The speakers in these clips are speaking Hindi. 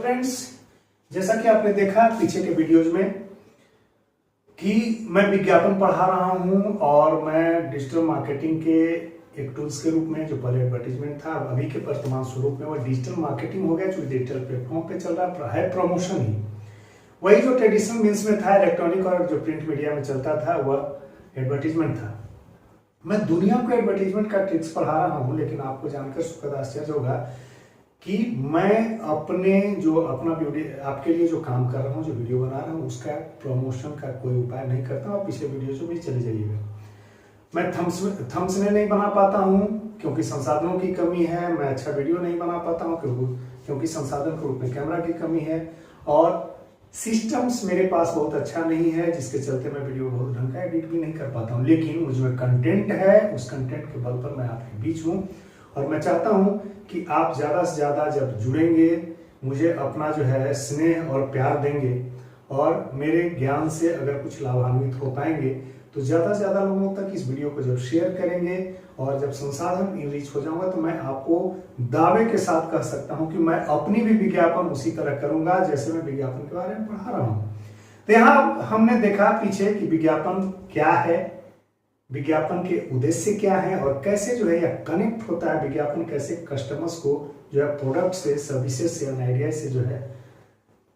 फ्रेंड्स, जैसा कि आपने देखा पीछे के वीडियोज में कि मैं विज्ञापन पढ़ा रहा हूं और मैं डिजिटल मार्केटिंग के एक टूल्स के रूप में, जो पहले एडवर्टीजमेंट था, अभी के वर्तमान स्वरूप में वो डिजिटल मार्केटिंग हो गया, जो डिजिटल प्लेटफॉर्म पे चल रहा है प्रमोशन ही। वही जो ट्रेडिशनल मीन्स में था, इलेक्ट्रॉनिक और जो प्रिंट मीडिया में चलता था, वह एडवर्टीजमेंट था। मैं दुनिया को एडवर्टीजमेंट का ट्रिक्स पढ़ा रहा हूं, लेकिन आपको जानकर सुखद आश्चर्य होगा कि मैं अपना वीडियो आपके लिए जो काम कर रहा हूँ, जो वीडियो बना रहा हूँ, उसका प्रमोशन का कोई उपाय नहीं करता हूँ। पिछले वीडियो जो भी चले जाइएगा। मैं थंब्सनेल नहीं बना पाता हूँ क्योंकि संसाधनों की कमी है। मैं अच्छा वीडियो नहीं बना पाता हूँ क्योंकि संसाधन के रूप में कैमरा की कमी है, और सिस्टम्स मेरे पास बहुत अच्छा नहीं है, जिसके चलते मैं वीडियो बहुत ढंग का एडिट भी नहीं कर पाता हूँ। लेकिन मुझमें कंटेंट है, उस कंटेंट के बल पर मैं आपके बीच हूँ, और मैं चाहता हूँ कि आप ज़्यादा से ज़्यादा जब जुड़ेंगे, मुझे अपना जो है स्नेह और प्यार देंगे और मेरे ज्ञान से अगर कुछ लाभान्वित हो पाएंगे, तो ज़्यादा से ज़्यादा लोगों तक इस वीडियो को जब शेयर करेंगे और जब संसाधन रीच हो जाऊंगा, तो मैं आपको दावे के साथ कह सकता हूं कि मैं अपनी भी विज्ञापन उसी तरह करूंगा जैसे मैं विज्ञापन के बारे में पढ़ा रहा हूं। तो यहाँ हमने देखा पीछे कि विज्ञापन क्या है, विज्ञापन के उद्देश्य क्या है, और कैसे जो है यह कनेक्ट होता है। विज्ञापन कैसे कस्टमर्स को जो है प्रोडक्ट से, सर्विसेज से, आइडिया से जो है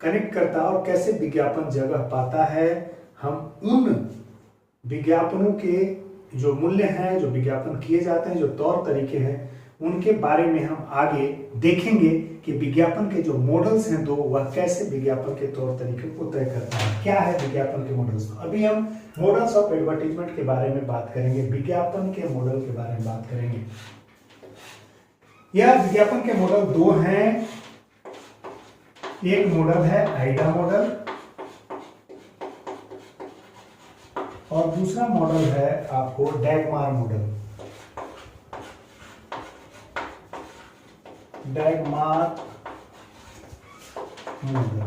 कनेक्ट करता है, और कैसे विज्ञापन जगह पाता है। हम उन विज्ञापनों के जो मूल्य हैं, जो विज्ञापन किए जाते हैं, जो तौर तरीके हैं, उनके बारे में हम आगे देखेंगे कि विज्ञापन के जो मॉडल्स हैं दो, वह कैसे विज्ञापन के तौर तरीके को तय करता है। क्या है विज्ञापन के मॉडल्स? अभी हम मॉडल्स ऑफ एडवर्टीजमेंट के बारे में बात करेंगे, विज्ञापन के मॉडल के बारे में बात करेंगे। यह विज्ञापन के मॉडल दो हैं। एक मॉडल है आइडा मॉडल, और दूसरा मॉडल है आपको डैगमार मॉडल। डैगमार मॉडल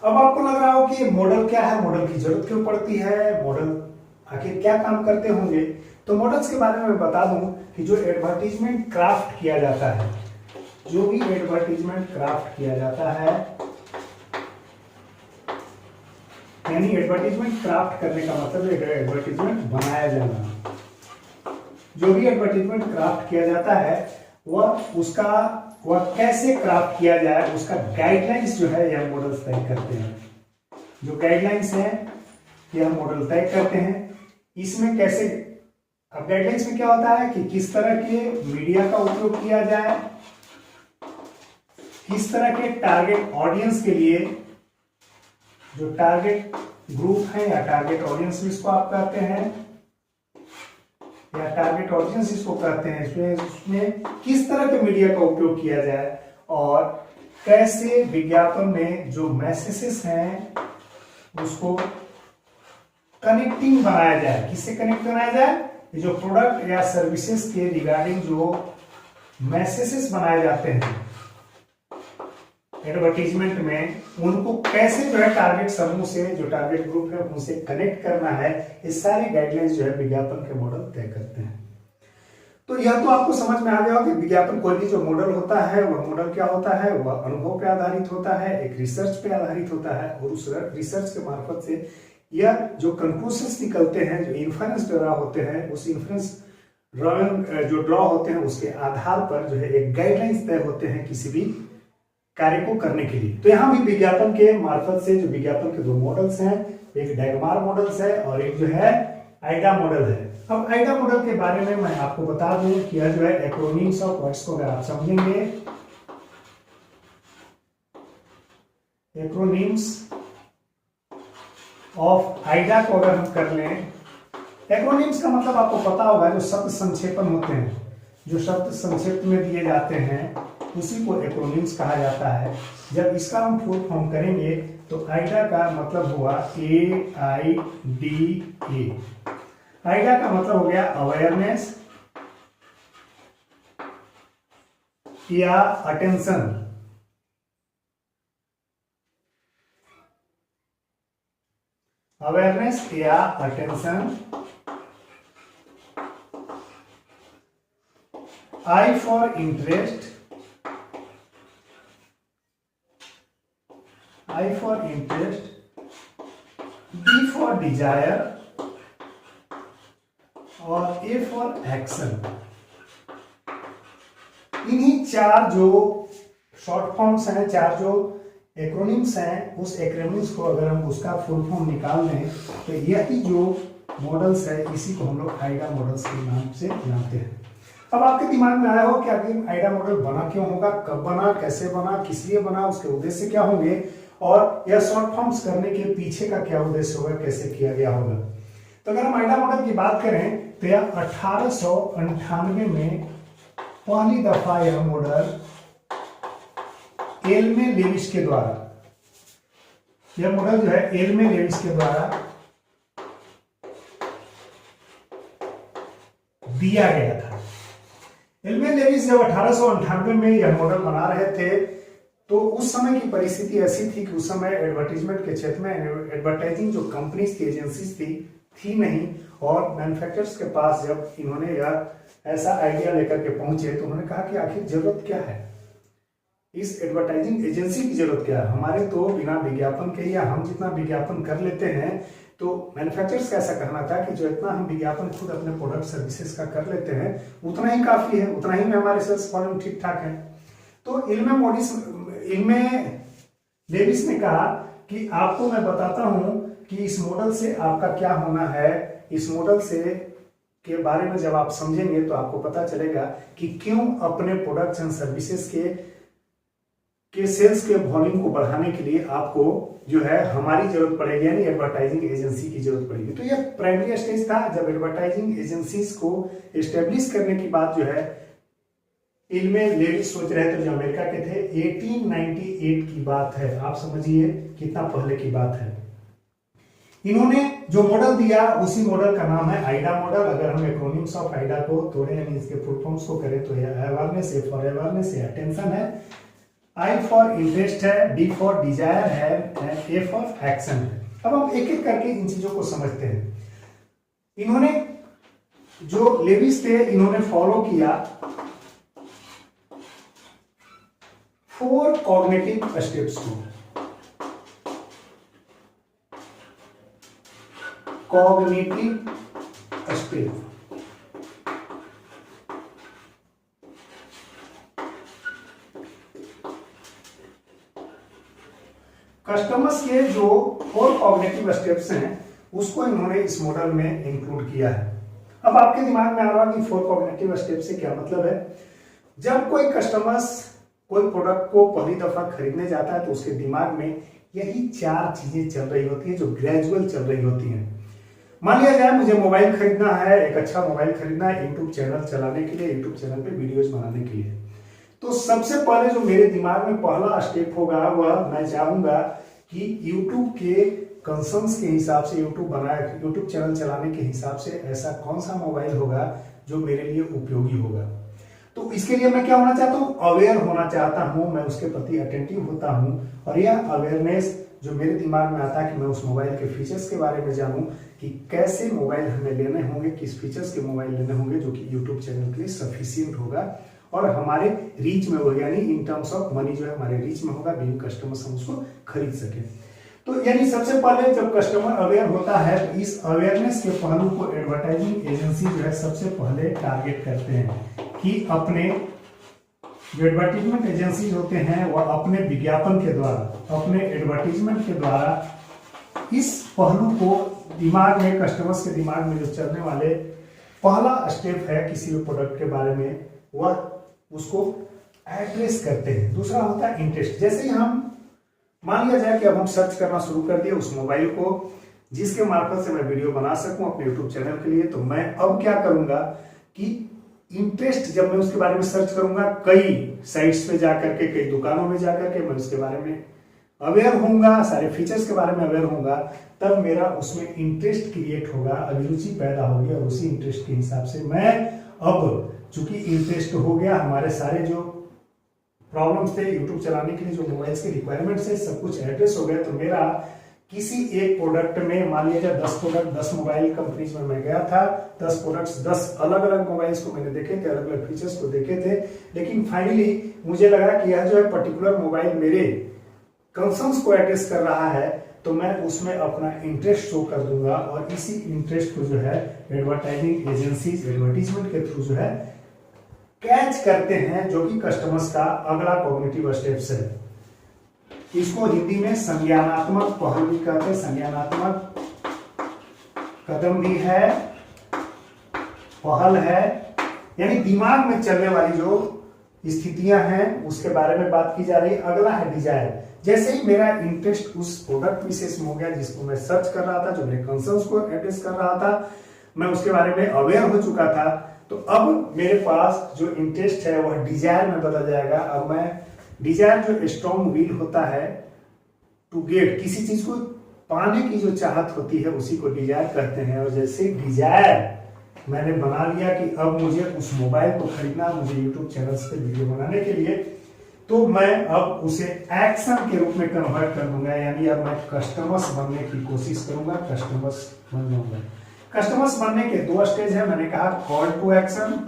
अब आपको लग रहा हो कि ये मॉडल क्या है, मॉडल की जरूरत क्यों पड़ती है, मॉडल आखिर क्या काम करते होंगे। तो मॉडल्स के बारे में मैं बता दूं कि जो एडवर्टीजमेंट क्राफ्ट किया जाता है, जो भी एडवर्टीजमेंट क्राफ्ट किया जाता है, यानी एडवर्टीजमेंट क्राफ्ट करने का मतलब है एडवर्टीजमेंट बनाया जाना। जो भी एडवर्टीजमेंट क्राफ्ट किया जाता है, वह कैसे क्राफ्ट किया जाए, उसका गाइडलाइंस जो है यह मॉडल्स तय करते हैं। जो गाइडलाइंस है यह मॉडल तय करते हैं। इसमें कैसे, अब गाइडलाइंस में क्या होता है कि किस तरह के मीडिया का उपयोग किया जाए, किस तरह के टारगेट ऑडियंस के लिए, जो टारगेट ग्रुप है या टारगेट ऑडियंस इसको आप कहते हैं, या टारगेट ऑडियंस इसको कहते हैं, इसमें किस तरह के मीडिया का उपयोग किया जाए, और कैसे विज्ञापन में जो मैसेजेस हैं उसको कनेक्टिंग बनाया जाए। किससे कनेक्ट बनाया जाए? जो प्रोडक्ट या सर्विसेज के रिगार्डिंग जो मैसेजेस बनाए जाते हैं एडवर्टीजमेंट में, उनको कैसे जो है टारगेट समूह से, जो टारगेट ग्रुप है, उनसे कनेक्ट करना है। ये सारी गाइडलाइंस जो है विज्ञापन के मॉडल तय करते हैं। तो यह तो आपको समझ में आ गया कि विज्ञापन कोई भी जो मॉडल होता है, वह मॉडल क्या होता है, वह अनुभव पे आधारित होता है, एक रिसर्च पे आधारित होता है, और उस रिसर्च के मार्फत से यह जो कंक्लूजन्स निकलते हैं, जो इन्फ्रेंस ड्रा होते हैं, उस इन्फ्रेंस जो ड्रॉ होते हैं, उसके आधार पर जो है एक गाइडलाइंस तय होते हैं किसी भी कार्य को करने के लिए। तो यहाँ भी विज्ञापन के मार्फत से जो विज्ञापन के दो मॉडल्स हैं, एक डैगमार मॉडल्स है और एक जो है आइडा मॉडल है। अब आइडा मॉडल के बारे में मैं आपको बता दूं कि यह जो है एक्रोनिम्स ऑफ वर्ड्स को अगर आप समझेंगे, एक्रोनिम्स ऑफ आइडा को अगर हम कर लें, एक्रोनिम्स का मतलब आपको पता होगा, जो शब्द संक्षेपण होते हैं, जो शब्द संक्षिप्त में दिए जाते हैं, उसी को एक्रोनिम्स कहा जाता है। जब इसका हम फुल फॉर्म करेंगे तो आइडा का मतलब हुआ AIDA। आइडा का मतलब हो गया अवेयरनेस या अटेंशन। अवेयरनेस या attention. I for interest, I for interest, D for desire और A for action। इन्हीं चार जो शॉर्ट फॉर्म्स हैं, चार जो एक्रोनिम्स हैं, उस एक्रोनिम्स को अगर हम उसका फुल फॉर्म निकाल लें तो यही जो मॉडल्स है इसी को हम लोग आइडा मॉडल्स के नाम से जानते हैं। अब आपके दिमाग में आया हो कि आखिर आइडा मॉडल बना क्यों होगा, कब बना, कैसे बना, किस लिए बना, उसके उद्देश्य क्या होंगे और यह शॉर्ट फॉर्म्स करने के पीछे का क्या उद्देश्य होगा, कैसे किया गया होगा। तो अगर हम आइडा मॉडल की बात करें तो यह 1898 में पहली दफा यह मॉडल एल्मे लेविस के द्वारा, यह मॉडल जो है एल्मे लेविस के द्वारा दिया गया था। एल्मे लेविस जब 1898 में यह मॉडल बना रहे थे तो उस समय की परिस्थिति ऐसी थी कि उस समय एडवर्टाइजमेंट के क्षेत्र में एडवर्टाइजिंग जो कंपनीज की एजेंसीज थी नहीं, और मैन्युफैक्चरर्स के पास जब इन्होंने यह ऐसा आइडिया लेकर के पहुंचे तो उन्होंने कहा कि आखिर जरूरत क्या है, इस एडवर्टाइजिंग एजेंसी की जरूरत क्या है, हमारे तो बिना विज्ञापन के या हम जितना विज्ञापन कर लेते हैं, तो मैन्युफैक्चरर्स का ऐसा कहना था कि जो इतना हम विज्ञापन खुद अपने प्रोडक्ट सर्विसेज का कर लेते हैं उतना ही काफी है, उतना ही में हमारे सेल्स वॉल्यूम ठीक ठाक है। तो इल्मे लेविस ने कहा कि आपको मैं बताता हूं कि इस मॉडल से आपका क्या होना है, इस मॉडल से के बारे में जब आप समझेंगे तो आपको पता चलेगा कि क्यों अपने प्रोडक्ट्स एंड सर्विसेज के सेल्स के वॉल्यूम को बढ़ाने के लिए आपको जो है हमारी जरूरत पड़ेगी, यानी एडवर्टाइजिंग एजेंसी की जरूरत पड़ेगी। तो यह प्राइमरी स्टेज था जब एडवर्टाइजिंग एजेंसीज को एस्टेब्लिश करने की बात जो है इल्मे लेविस सोच रहे थे, जो अमेरिका के थे। 1898 की बात है, आप समझिए कितना पहले की बात है। इन्होंने जो मॉडल दिया उसी मॉडल का नाम है आइडा मॉडल। अगर हम एक्रोनिम्स ऑफ आइडा को तोड़े यानी इसके फुल फॉर्म्स को करें तो यह अवेयरनेस, ए फॉर अवेयरनेस है, अटेंशन है, आई फॉर इंटरेस्ट है, डी फॉर डिजायर है, ए फॉर एक्शन है। अब हम एक एक करके इन चीजों को समझते हैं। इन्होंने जो लेविस थे इन्होंने फॉलो किया 4 कॉग्निटिव स्टेप्स को। कॉग्निटिव स्टेप कस्टमर्स के जो 4 कॉग्निटिव स्टेप्स हैं उसको इन्होंने इस मॉडल में इंक्लूड किया है। अब आपके दिमाग में आ रहा कि 4 कॉग्निटिव स्टेप से क्या मतलब है। जब कोई कस्टमर्स कोई प्रोडक्ट को पहली दफा खरीदने जाता है तो उसके दिमाग में यही 4 चीजें चल रही होती है जो ग्रेजुअल चल रही होती हैं। मान लिया जाए मुझे मोबाइल खरीदना है, एक अच्छा मोबाइल खरीदना है यूट्यूब चैनल चलाने के लिए, यूट्यूब चैनल पे वीडियोज बनाने के लिए। तो सबसे पहले जो मेरे दिमाग में पहला स्टेप होगा वह मैं चाहूंगा कि यूट्यूब के कंसर्न्स के हिसाब से, यूट्यूब चैनल चलाने के हिसाब से ऐसा कौन सा मोबाइल होगा जो मेरे लिए उपयोगी होगा। तो इसके लिए मैं क्या होना चाहता हूँ, अवेयर होना चाहता हूँ, मैं उसके प्रति अटेंटिव होता हूँ। और यह अवेयरनेस जो मेरे दिमाग में आता है कि मैं उस मोबाइल के फीचर्स के बारे में जानूं कि कैसे मोबाइल हमें लेने होंगे, किस फीचर्स के मोबाइल लेने होंगे जो कि यूट्यूब चैनल के लिए सफिशियंट होगा और हमारे रीच में होगा, यानी इन टर्म्स ऑफ मनी जो है हमारे रीच में होगा, बीइंग कस्टमर्स हम उसको खरीद सके। तो यानी सबसे पहले जब कस्टमर अवेयर होता है तो इस अवेयरनेस के पहलू को एडवर्टाइजिंग एजेंसी जो है सबसे पहले टारगेट करते हैं कि अपने जो एडवर्टीजमेंट एजेंसीज होते हैं वह अपने विज्ञापन के द्वारा, अपने एडवर्टीजमेंट के द्वारा इस पहलू को दिमाग में, कस्टमर्स के दिमाग में जो चलने वाले पहला स्टेप है किसी भी प्रोडक्ट के बारे में, वह उसको एड्रेस करते हैं। दूसरा होता है इंटरेस्ट। जैसे ही हम मान लिया जाए कि अब हम सर्च करना शुरू कर दिए उस मोबाइल को जिसके मार्फत से मैं वीडियो बना सकूं अपने यूट्यूब चैनल के लिए, तो मैं अब क्या करूंगा कि इंटरेस्ट, जब मैं उसके बारे में सर्च करूंगा कई साइट्स पे जाकर के, कई दुकानों में जाकर के, मैं उसके बारे में अवेयर होऊंगा, सारे फीचर्स के बारे में अवेयर होऊंगा, तब मेरा उसमें इंटरेस्ट क्रिएट होगा, अभिरुचि पैदा होगी और उसी इंटरेस्ट के हिसाब से मैं अब चूंकि इंटरेस्ट हो गया, हमारे सारे जो प्रॉब्लम्स थे यूट्यूब चलाने के लिए, जो मोबाइल्स के रिक्वायरमेंट्स है, सब कुछ एड्रेस हो गया, तो मेरा किसी एक प्रोडक्ट में, मान लीजिए 10 प्रोडक्ट 10 मोबाइल कंपनीज में मैं गया था, 10 प्रोडक्ट्स 10 अलग अलग मोबाइल्स को मैंने देखे थे, अलग अलग फीचर्स को देखे थे, लेकिन फाइनली मुझे लगा कि यह जो है पर्टिकुलर मोबाइल मेरे कंसर्न्स को एड्रेस कर रहा है, तो मैं उसमें अपना इंटरेस्ट शो कर दूंगा और इसी इंटरेस्ट को जो है एडवर्टाइजिंग एजेंसीज एडवर्टीजमेंट के थ्रू जो है कैच करते हैं, जो कि कस्टमर्स का अगला कॉग्निटिव स्टेप्स है। इसको हिंदी में संज्ञानात्मक पहल भी कहते हैं, संज्ञानात्मक कदम भी है, पहल है, यानी दिमाग में चलने वाली जो स्थितियां हैं उसके बारे में बात की जा रही है। अगला है डिजायर। जैसे ही मेरा इंटरेस्ट उस प्रोडक्ट विशेष में हो गया जिसको मैं सर्च कर रहा था, जो मेरे कंसर्न्स को एड्रेस कर रहा था, मैं उसके बारे में अवेयर हो चुका था, तो अब मेरे पास जो इंटरेस्ट है वह डिजायर में बदल जाएगा। अब मैं डिजायर जो स्ट्रॉन्ग विल होता है टू गेट, किसी चीज को पाने की जो चाहत होती है उसी को डिजायर कहते हैं। और जैसे डिजायर मैंने बना लिया कि अब मुझे उस मोबाइल को खरीदना, मुझे यूट्यूब चैनल्स पे वीडियो बनाने के लिए, तो मैं अब उसे एक्शन के रूप में कन्वर्ट कर दूंगा, यानी अब मैं कस्टमर्स बनने की कोशिश करूंगा, कस्टमर्स बन जाऊंगा। कस्टमर्स बनने के 2 स्टेज है, मैंने कहा call to action,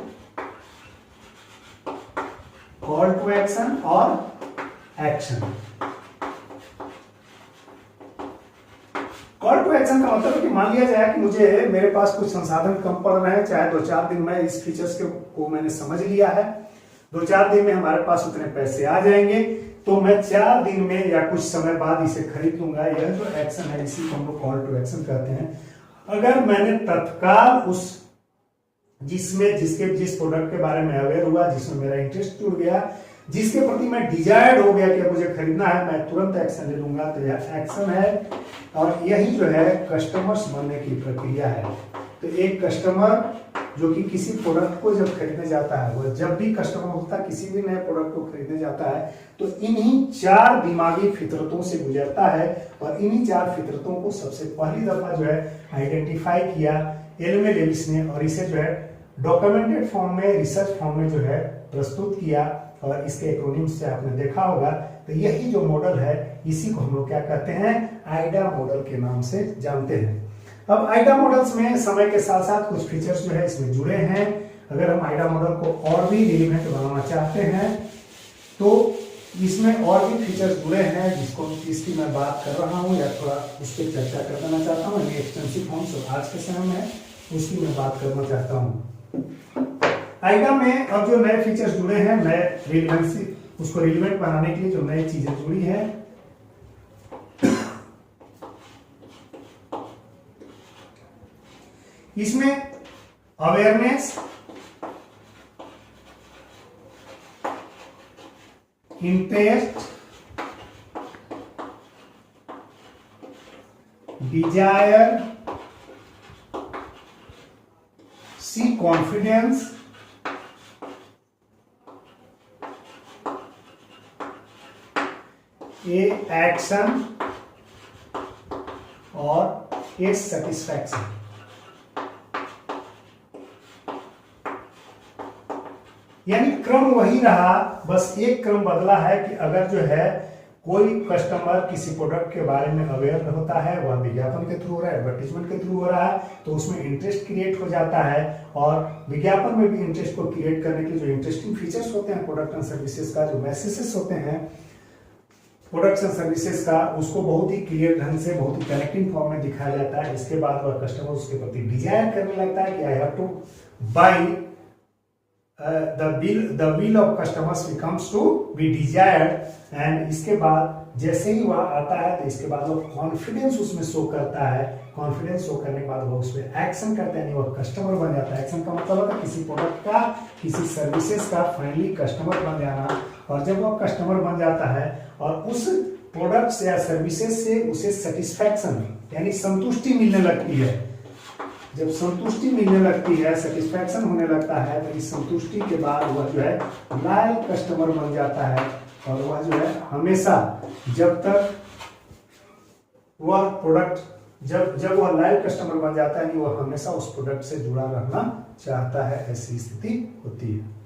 call to action और एक्शन। कॉल टू एक्शन का मतलब है कि मान लिया जाए कि मुझे, मेरे पास कुछ संसाधन कम पड़ रहे हैं, चाहे 2-4 दिन में इस फीचर्स को मैंने समझ लिया है, 2-4 दिन में हमारे पास उतने पैसे आ जाएंगे, तो मैं 4 दिन में या कुछ समय बाद इसे खरीद लूंगा। यह जो एक्शन है इसी को हम लोग कॉल टू एक्शन कहते हैं। अगर मैंने तत्काल उस जिस प्रोडक्ट के बारे में अवेयर हुआ, जिसमें मेरा इंटरेस्ट जुड़ गया, जिसके प्रति मैं डिजायर्ड हो गया कि मुझे खरीदना है, मैं तुरंत एक्शन ले लूंगा, तो यह एक्शन है। और यही जो है कस्टमर्स बनने की प्रक्रिया है। तो एक कस्टमर जो कि किसी प्रोडक्ट को जब खरीदने जाता है, वह जब भी कस्टमर होता है किसी भी नए प्रोडक्ट को खरीदने जाता है, तो इन्हीं 4 दिमागी फितरतों से गुजरता है। और इन्हीं 4 फितरतों को सबसे पहली दफा जो है आइडेंटिफाई किया एलमे डेविस ने, और इसे जो है डॉक्यूमेंटेड फॉर्म में, रिसर्च फॉर्म में जो है प्रस्तुत किया। और इसके एक्रोनिम्स से आपने देखा होगा। तो यही जो मॉडल है इसी को हम लोग क्या कहते हैं, आइडा मॉडल के नाम से जानते हैं। अब आइडा मॉडल्स में समय के साथ साथ कुछ फीचर्स जो है इसमें जुड़े हैं। अगर हम आइडा मॉडल को और भी रिलेवेंट बनाना चाहते हैं तो इसमें और भी फीचर्स जुड़े हैं जिसकी मैं बात कर रहा हूं, या थोड़ा उस पर चर्चा कर देना चाहता हूँ। एक्सटेंसिव फॉर्म्स आज के समय में उसकी मैं बात करना चाहता हूँ। आइडा में अब जो नए फीचर्स जुड़े हैं, नए रिलेवेंसी, उसको रिलेवेंट बनाने के लिए जो नई चीजें जुड़ी हैं, इसमें awareness, interest, Dzire, C confidence, a action और ए सेटिस्फैक्शन। यानी क्रम वही रहा, बस एक क्रम बदला है कि अगर जो है कोई कस्टमर किसी प्रोडक्ट के बारे में अवेयर होता है, वह विज्ञापन के थ्रू हो रहा है, एडवर्टीजमेंट के थ्रू हो रहा है, तो उसमें इंटरेस्ट क्रिएट हो जाता है। और विज्ञापन में भी इंटरेस्ट को क्रिएट करने के जो इंटरेस्टिंग फीचर्स होते हैं प्रोडक्ट एंड सर्विसेज का, जो मैसेजेस होते हैं प्रोडक्ट्स एंड सर्विसेज का, उसको बहुत ही क्लियर ढंग से, बहुत ही कनेक्टिंग फॉर्म में दिखाया जाता है। इसके बाद वह कस्टमर उसके प्रति डिजायर करने लगता है कि I have to buy, the will of customers becomes to be desired। And इसके बाद जैसे ही वह आता है तो इसके बाद वो कॉन्फिडेंस उसमें शो करता है। कॉन्फिडेंस शो करने के बाद वो उस पर एक्शन करता है, वह कस्टमर बन जाता है। एक्शन का मतलब होता है किसी प्रोडक्ट का, किसी सर्विसेज का फाइनली कस्टमर बन जाना। और जब वो कस्टमर बन जाता है और उस प्रोडक्ट या सर्विसेज से उसे सेटिस्फैक्शन यानी संतुष्टि मिलने लगती है, जब संतुष्टि मिलने लगती है, सेटिस्फैक्शन होने लगता है, तो इस संतुष्टि के बाद वह जो है लॉयल कस्टमर बन जाता है। और वह जो है हमेशा, जब तक वह प्रोडक्ट, जब वह लॉयल कस्टमर बन जाता है, वह हमेशा उस प्रोडक्ट से जुड़ा रहना चाहता है, ऐसी स्थिति होती है।